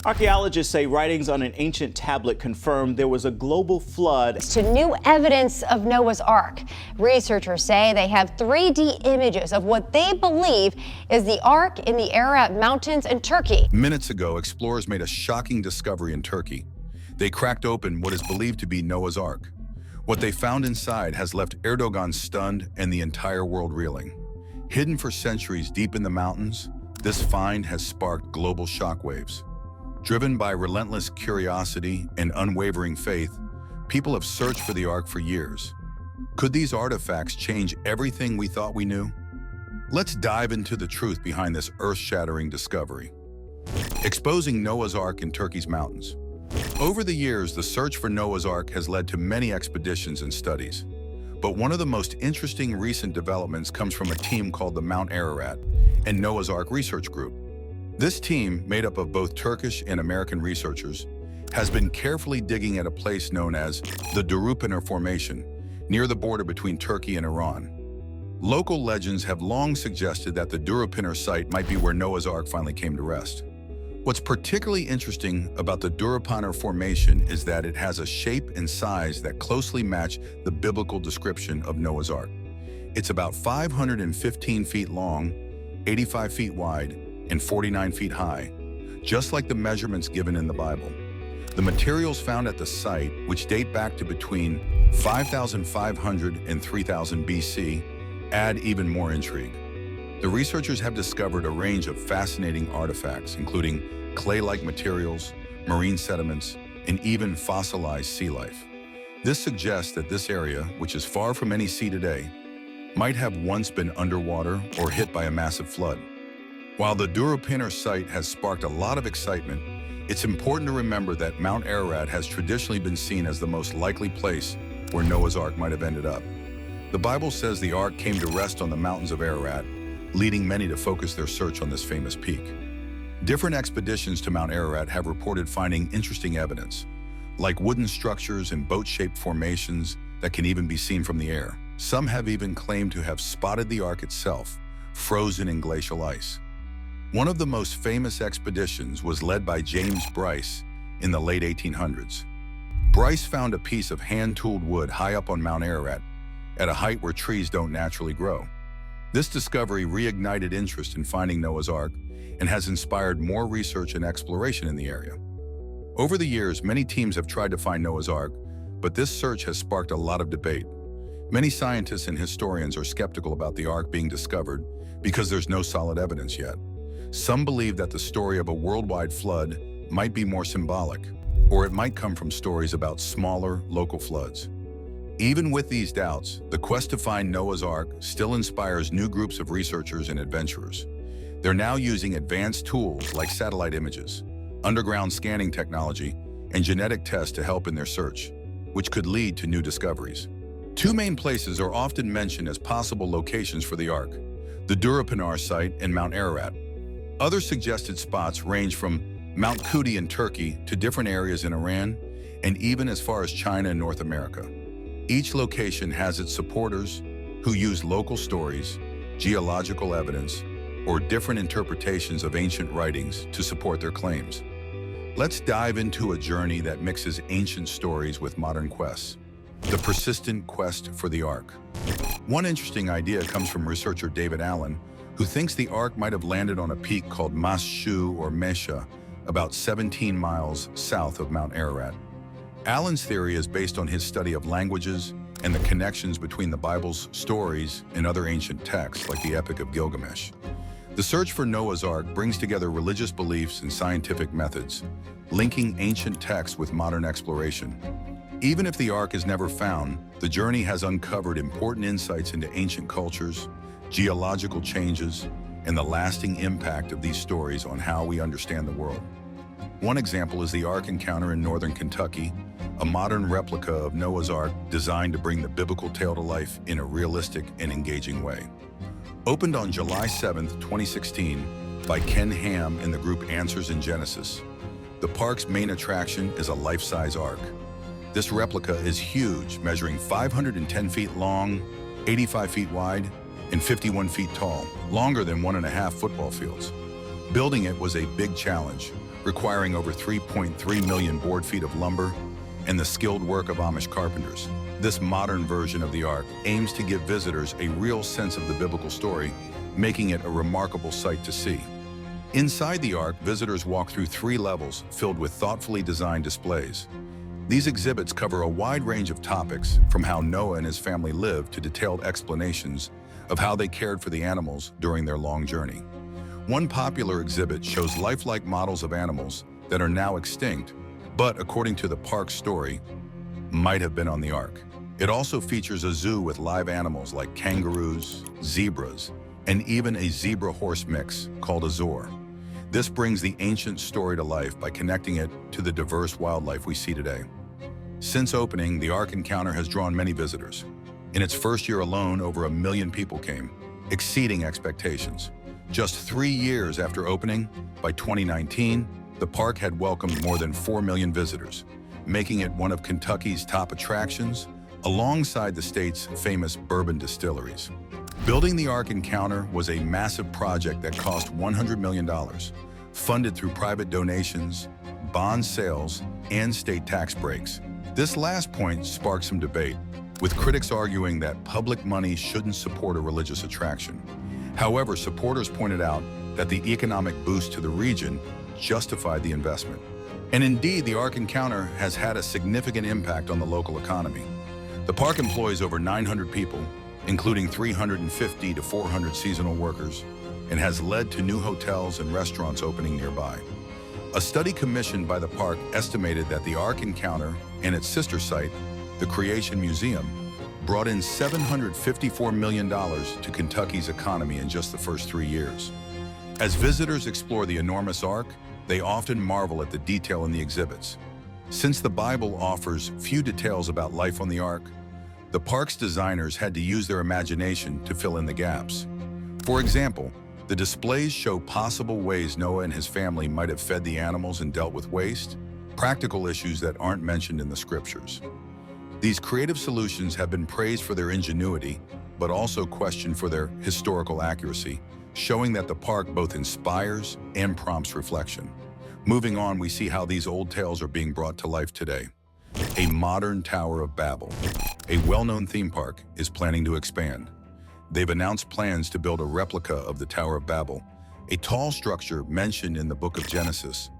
Archaeologists say writings on an ancient tablet confirmed there was a global flood. To new evidence of Noah's Ark. Researchers say they have 3D images of what they believe is the Ark in the Ararat Mountains in Turkey. Minutes ago, explorers made a shocking discovery in Turkey. They cracked open what is believed to be Noah's Ark. What they found inside has left Erdoğan stunned and the entire world reeling. Hidden for centuries deep in the mountains, this find has sparked global shockwaves. Driven by relentless curiosity and unwavering faith, people have searched for the Ark for years. Could these artifacts change everything we thought we knew? Let's dive into the truth behind this earth-shattering discovery. Exposing Noah's Ark in Turkey's mountains. Over the years, the search for Noah's Ark has led to many expeditions and studies. But one of the most interesting recent developments comes from a team called the Mount Ararat and Noah's Ark Research Group. This team, made up of both Turkish and American researchers, has been carefully digging at a place known as the Durupinar Formation, near the border between Turkey and Iran. Local legends have long suggested that the Durupinar site might be where Noah's Ark finally came to rest. What's particularly interesting about the Durupinar Formation is that it has a shape and size that closely match the biblical description of Noah's Ark. It's about 515 feet long, 85 feet wide, and 49 feet high, just like the measurements given in the Bible. The materials found at the site, which date back to between 5,500 and 3,000 BC, add even more intrigue. The researchers have discovered a range of fascinating artifacts, including clay-like materials, marine sediments, and even fossilized sea life. This suggests that this area, which is far from any sea today, might have once been underwater or hit by a massive flood. While the Durupinar site has sparked a lot of excitement, it's important to remember that Mount Ararat has traditionally been seen as the most likely place where Noah's Ark might have ended up. The Bible says the Ark came to rest on the mountains of Ararat, leading many to focus their search on this famous peak. Different expeditions to Mount Ararat have reported finding interesting evidence, like wooden structures and boat-shaped formations that can even be seen from the air. Some have even claimed to have spotted the Ark itself, frozen in glacial ice. One of the most famous expeditions was led by James Bryce in the late 1800s. Bryce found a piece of hand-tooled wood high up on Mount Ararat, at a height where trees don't naturally grow. This discovery reignited interest in finding Noah's Ark and has inspired more research and exploration in the area. Over the years, many teams have tried to find Noah's Ark, but this search has sparked a lot of debate. Many scientists and historians are skeptical about the Ark being discovered because there's no solid evidence yet. Some believe that the story of a worldwide flood might be more symbolic, or it might come from stories about smaller, local floods. Even with these doubts, the quest to find Noah's Ark still inspires new groups of researchers and adventurers. They're now using advanced tools like satellite images, underground scanning technology, and genetic tests to help in their search, which could lead to new discoveries. Two main places are often mentioned as possible locations for the Ark: the Durupinar site and Mount Ararat. Other suggested spots range from Mount Kuti in Turkey to different areas in Iran, and even as far as China and North America. Each location has its supporters who use local stories, geological evidence, or different interpretations of ancient writings to support their claims. Let's dive into a journey that mixes ancient stories with modern quests: the persistent quest for the Ark. One interesting idea comes from researcher David Allen, who thinks the Ark might have landed on a peak called Mashu or Mesha, about 17 miles south of Mount Ararat. Allen's theory is based on his study of languages and the connections between the Bible's stories and other ancient texts, like the Epic of Gilgamesh. The search for Noah's Ark brings together religious beliefs and scientific methods, linking ancient texts with modern exploration. Even if the Ark is never found, the journey has uncovered important insights into ancient cultures, geological changes, and the lasting impact of these stories on how we understand the world. One example is the Ark Encounter in northern Kentucky, a modern replica of Noah's Ark designed to bring the biblical tale to life in a realistic and engaging way. Opened on July 7, 2016, by Ken Ham and the group Answers in Genesis, the park's main attraction is a life-size Ark. This replica is huge, measuring 510 feet long, 85 feet wide, and 51 feet tall, longer than 1.5 football fields. Building it was a big challenge, requiring over 3.3 million board feet of lumber and the skilled work of Amish carpenters. This modern version of the Ark aims to give visitors a real sense of the biblical story, making it a remarkable sight to see. Inside the Ark, visitors walk through 3 levels filled with thoughtfully designed displays. These exhibits cover a wide range of topics, from how Noah and his family lived to detailed explanations of how they cared for the animals during their long journey. One popular exhibit shows lifelike models of animals that are now extinct, but according to the park's story, might have been on the Ark. It also features a zoo with live animals like kangaroos, zebras, and even a zebra-horse mix called a zor. This brings the ancient story to life by connecting it to the diverse wildlife we see today. Since opening, the Ark Encounter has drawn many visitors. In its first year alone, over 1 million people came, exceeding expectations. Just 3 years after opening, by 2019, the park had welcomed more than 4 million visitors, making it one of Kentucky's top attractions, alongside the state's famous bourbon distilleries. Building the Ark Encounter was a massive project that cost $100 million, funded through private donations, bond sales, and state tax breaks. This last point sparked some debate, with critics arguing that public money shouldn't support a religious attraction. However, supporters pointed out that the economic boost to the region justified the investment. And indeed, the Ark Encounter has had a significant impact on the local economy. The park employs over 900 people, including 350 to 400 seasonal workers, and has led to new hotels and restaurants opening nearby. A study commissioned by the park estimated that the Ark Encounter and its sister site, the Creation Museum, brought in $754 million to Kentucky's economy in just the first 3 years. As visitors explore the enormous Ark, they often marvel at the detail in the exhibits. Since the Bible offers few details about life on the Ark, the park's designers had to use their imagination to fill in the gaps. For example, the displays show possible ways Noah and his family might have fed the animals and dealt with waste, practical issues that aren't mentioned in the scriptures. These creative solutions have been praised for their ingenuity, but also questioned for their historical accuracy, showing that the park both inspires and prompts reflection. Moving on, we see how these old tales are being brought to life today. A modern Tower of Babel, a well-known theme park, is planning to expand. They've announced plans to build a replica of the Tower of Babel, a tall structure mentioned in the book of Genesis,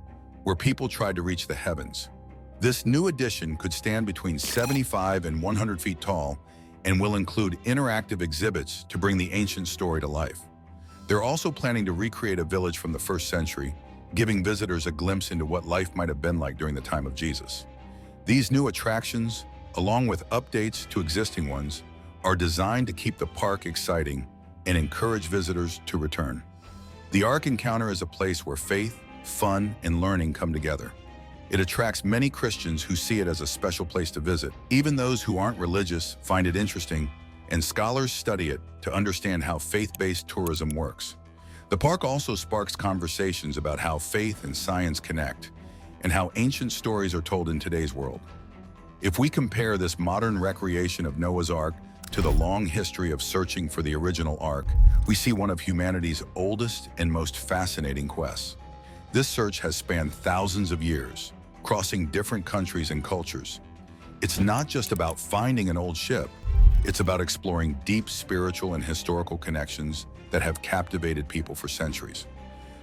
where people tried to reach the heavens. This new addition could stand between 75 and 100 feet tall and will include interactive exhibits to bring the ancient story to life. They're also planning to recreate a village from the 1st century, giving visitors a glimpse into what life might have been like during the time of Jesus. These new attractions, along with updates to existing ones, are designed to keep the park exciting and encourage visitors to return. The Ark Encounter is a place where faith, fun, and learning come together. It attracts many Christians who see it as a special place to visit. Even those who aren't religious find it interesting, and scholars study it to understand how faith-based tourism works. The park also sparks conversations about how faith and science connect, and how ancient stories are told in today's world. If we compare this modern recreation of Noah's Ark to the long history of searching for the original Ark, we see one of humanity's oldest and most fascinating quests. This search has spanned thousands of years, crossing different countries and cultures. It's not just about finding an old ship, it's about exploring deep spiritual and historical connections that have captivated people for centuries.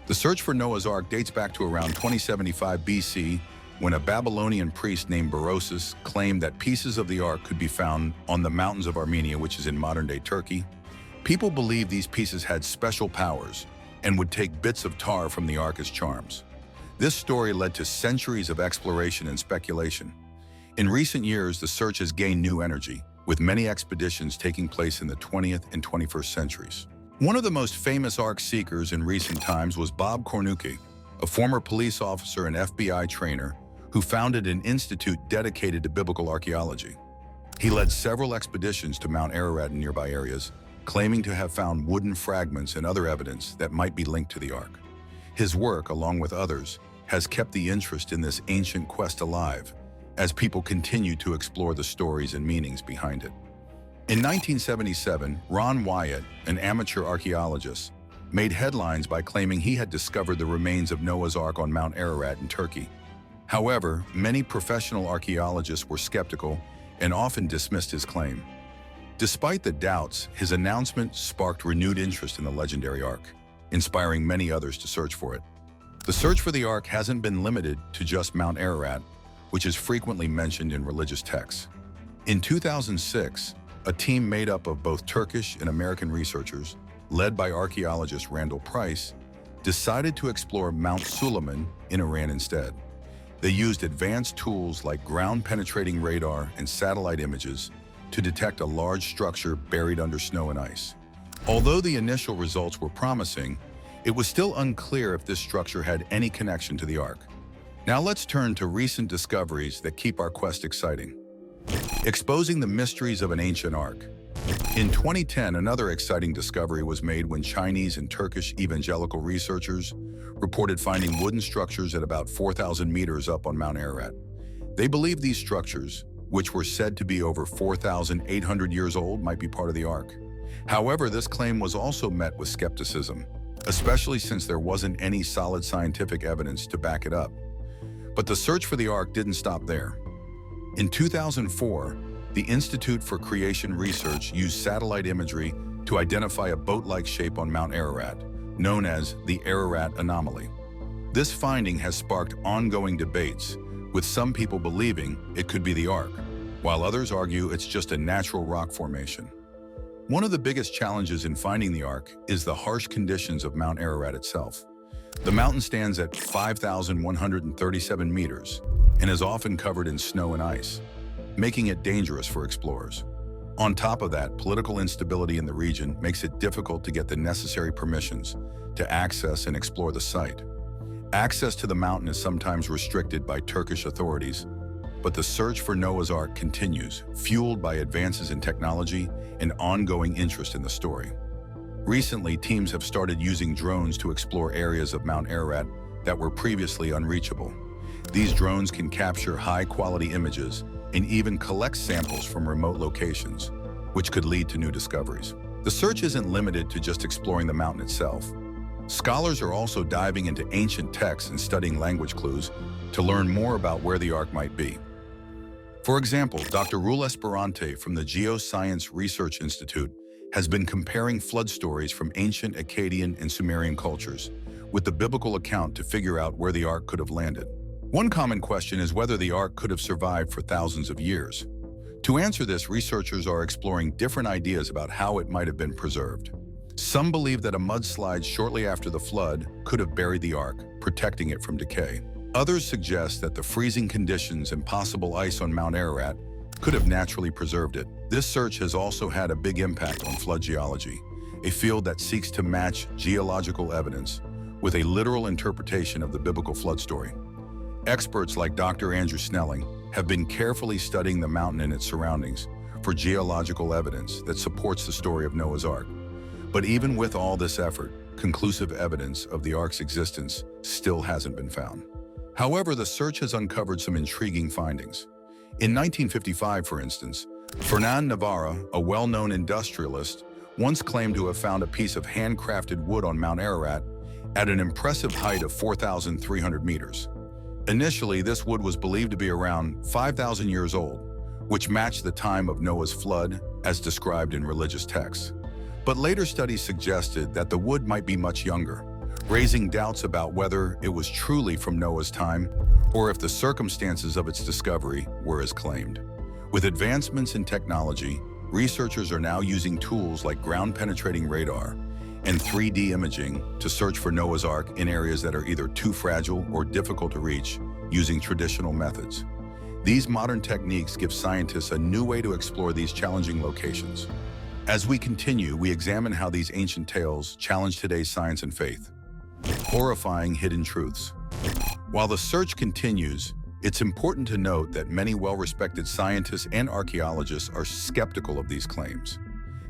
The search for Noah's Ark dates back to around 2075 BC, when a Babylonian priest named Berosus claimed that pieces of the Ark could be found on the mountains of Armenia, which is in modern-day Turkey. People believed these pieces had special powers and would take bits of tar from the Ark as charms. This story led to centuries of exploration and speculation. In recent years, the search has gained new energy, with many expeditions taking place in the 20th and 21st centuries. One of the most famous Ark seekers in recent times was Bob Cornuke, a former police officer and FBI trainer who founded an institute dedicated to biblical archaeology. He led several expeditions to Mount Ararat and nearby areas, claiming to have found wooden fragments and other evidence that might be linked to the Ark. His work, along with others, has kept the interest in this ancient quest alive, as people continue to explore the stories and meanings behind it. In 1977, Ron Wyatt, an amateur archaeologist, made headlines by claiming he had discovered the remains of Noah's Ark on Mount Ararat in Turkey. However, many professional archaeologists were skeptical and often dismissed his claim. Despite the doubts, his announcement sparked renewed interest in the legendary Ark, inspiring many others to search for it. The search for the Ark hasn't been limited to just Mount Ararat, which is frequently mentioned in religious texts. In 2006, a team made up of both Turkish and American researchers, led by archaeologist Randall Price, decided to explore Mount Suleiman in Iran instead. They used advanced tools like ground-penetrating radar and satellite images to detect a large structure buried under snow and ice. Although the initial results were promising, it was still unclear if this structure had any connection to the Ark. Now let's turn to recent discoveries that keep our quest exciting. Exposing the mysteries of an ancient Ark. In 2010, another exciting discovery was made when Chinese and Turkish evangelical researchers reported finding wooden structures at about 4,000 meters up on Mount Ararat. They believe these structures, which were said to be over 4,800 years old, might be part of the Ark. However, this claim was also met with skepticism, especially since there wasn't any solid scientific evidence to back it up. But the search for the Ark didn't stop there. In 2004, the Institute for Creation Research used satellite imagery to identify a boat-like shape on Mount Ararat, known as the Ararat anomaly. This finding has sparked ongoing debates, with some people believing it could be the Ark, while others argue it's just a natural rock formation. One of the biggest challenges in finding the Ark is the harsh conditions of Mount Ararat itself. The mountain stands at 5,137 meters and is often covered in snow and ice, making it dangerous for explorers. On top of that, political instability in the region makes it difficult to get the necessary permissions to access and explore the site. Access to the mountain is sometimes restricted by Turkish authorities, but the search for Noah's Ark continues, fueled by advances in technology and ongoing interest in the story. Recently, teams have started using drones to explore areas of Mount Ararat that were previously unreachable. These drones can capture high-quality images and even collect samples from remote locations, which could lead to new discoveries. The search isn't limited to just exploring the mountain itself. Scholars are also diving into ancient texts and studying language clues to learn more about where the Ark might be. For example, Dr. Rul Esperante from the Geoscience Research Institute has been comparing flood stories from ancient Akkadian and Sumerian cultures with the biblical account to figure out where the Ark could have landed. One common question is whether the Ark could have survived for thousands of years. To answer this, researchers are exploring different ideas about how it might have been preserved. Some believe that a mudslide shortly after the flood could have buried the Ark, protecting it from decay. Others suggest that the freezing conditions and possible ice on Mount Ararat could have naturally preserved it. This search has also had a big impact on flood geology, a field that seeks to match geological evidence with a literal interpretation of the biblical flood story. Experts like Dr. Andrew Snelling have been carefully studying the mountain and its surroundings for geological evidence that supports the story of Noah's Ark. But even with all this effort, conclusive evidence of the Ark's existence still hasn't been found. However, the search has uncovered some intriguing findings. In 1955, for instance, Fernand Navarra, a well-known industrialist, once claimed to have found a piece of handcrafted wood on Mount Ararat at an impressive height of 4,300 meters. Initially, this wood was believed to be around 5,000 years old, which matched the time of Noah's flood as described in religious texts. But later studies suggested that the wood might be much younger, raising doubts about whether it was truly from Noah's time or if the circumstances of its discovery were as claimed. With advancements in technology, researchers are now using tools like ground-penetrating radar and 3D imaging to search for Noah's Ark in areas that are either too fragile or difficult to reach using traditional methods. These modern techniques give scientists a new way to explore these challenging locations. As we continue, we examine how these ancient tales challenge today's science and faith. Horrifying hidden truths. While the search continues, it's important to note that many well-respected scientists and archaeologists are skeptical of these claims.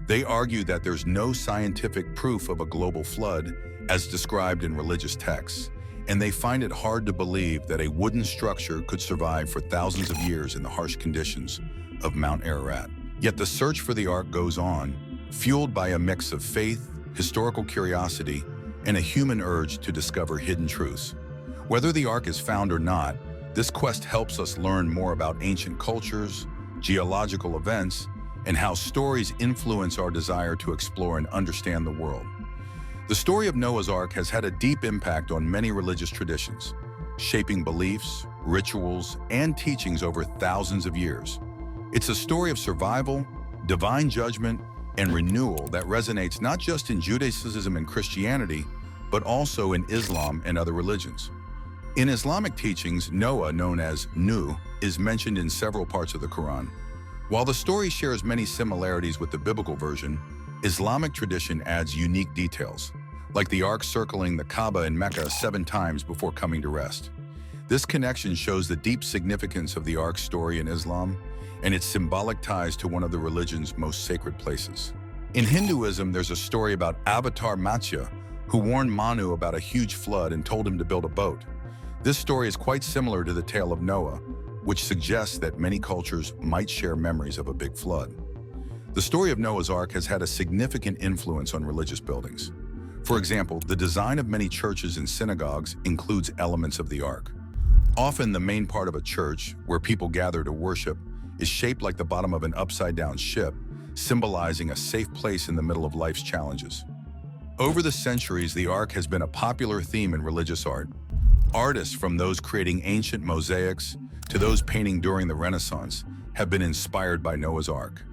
They argue that there's no scientific proof of a global flood as described in religious texts, and they find it hard to believe that a wooden structure could survive for thousands of years in the harsh conditions of Mount Ararat. Yet the search for the Ark goes on, fueled by a mix of faith, historical curiosity, and a human urge to discover hidden truths. Whether the Ark is found or not, this quest helps us learn more about ancient cultures, geological events, and how stories influence our desire to explore and understand the world. The story of Noah's Ark has had a deep impact on many religious traditions, shaping beliefs, rituals, and teachings over thousands of years. It's a story of survival, divine judgment, and renewal that resonates not just in Judaism and Christianity, but also in Islam and other religions. In Islamic teachings, Noah, known as Nuh, is mentioned in several parts of the Quran. While the story shares many similarities with the biblical version, Islamic tradition adds unique details, like the Ark circling the Kaaba in Mecca 7 times before coming to rest. This connection shows the deep significance of the Ark story in Islam and its symbolic ties to one of the religion's most sacred places. In Hinduism, there's a story about Avatar Matsya, who warned Manu about a huge flood and told him to build a boat. This story is quite similar to the tale of Noah, which suggests that many cultures might share memories of a big flood. The story of Noah's Ark has had a significant influence on religious buildings. For example, the design of many churches and synagogues includes elements of the Ark. Often the main part of a church, where people gather to worship, is shaped like the bottom of an upside-down ship, symbolizing a safe place in the middle of life's challenges. Over the centuries, the Ark has been a popular theme in religious art. Artists, from those creating ancient mosaics to those painting during the Renaissance, have been inspired by Noah's Ark.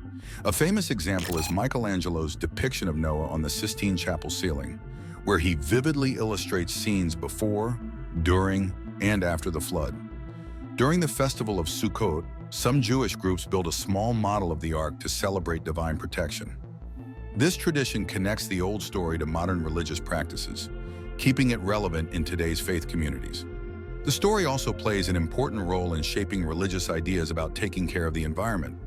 A famous example is Michelangelo's depiction of Noah on the Sistine Chapel ceiling, where he vividly illustrates scenes before, during, and after the flood. During the festival of Sukkot, some Jewish groups build a small model of the Ark to celebrate divine protection. This tradition connects the old story to modern religious practices, keeping it relevant in today's faith communities. The story also plays an important role in shaping religious ideas about taking care of the environment.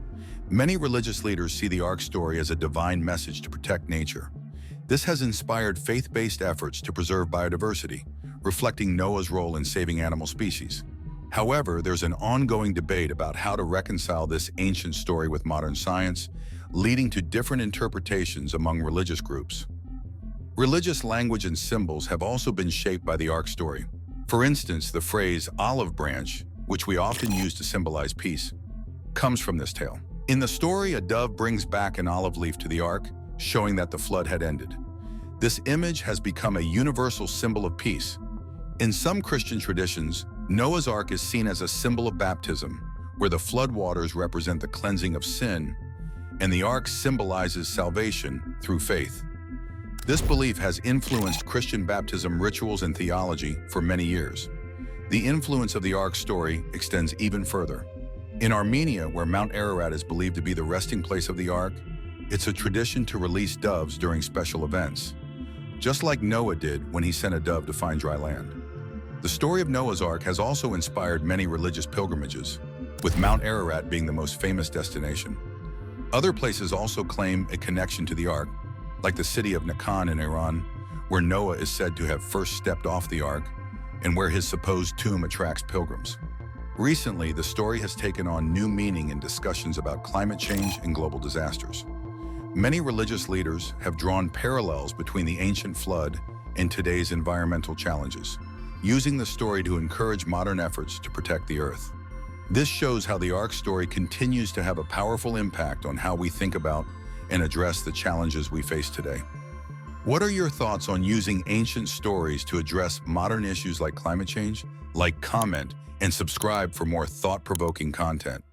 Many religious leaders see the Ark story as a divine message to protect nature. This has inspired faith-based efforts to preserve biodiversity, reflecting Noah's role in saving animal species. However, there's an ongoing debate about how to reconcile this ancient story with modern science, leading to different interpretations among religious groups. Religious language and symbols have also been shaped by the Ark story. For instance, the phrase olive branch, which we often use to symbolize peace, comes from this tale. In the story, a dove brings back an olive leaf to the Ark, showing that the flood had ended. This image has become a universal symbol of peace. In some Christian traditions, Noah's Ark is seen as a symbol of baptism, where the flood waters represent the cleansing of sin, and the Ark symbolizes salvation through faith. This belief has influenced Christian baptism rituals and theology for many years. The influence of the Ark story extends even further. In Armenia, where Mount Ararat is believed to be the resting place of the Ark, it's a tradition to release doves during special events, just like Noah did when he sent a dove to find dry land. The story of Noah's Ark has also inspired many religious pilgrimages, with Mount Ararat being the most famous destination. Other places also claim a connection to the Ark, like the city of Nakhon in Iran, where Noah is said to have first stepped off the Ark and where his supposed tomb attracts pilgrims. Recently, the story has taken on new meaning in discussions about climate change and global disasters. Many religious leaders have drawn parallels between the ancient flood and today's environmental challenges, using the story to encourage modern efforts to protect the Earth. This shows how the Ark story continues to have a powerful impact on how we think about and address the challenges we face today. What are your thoughts on using ancient stories to address modern issues like climate change? Like, comment, and subscribe for more thought-provoking content.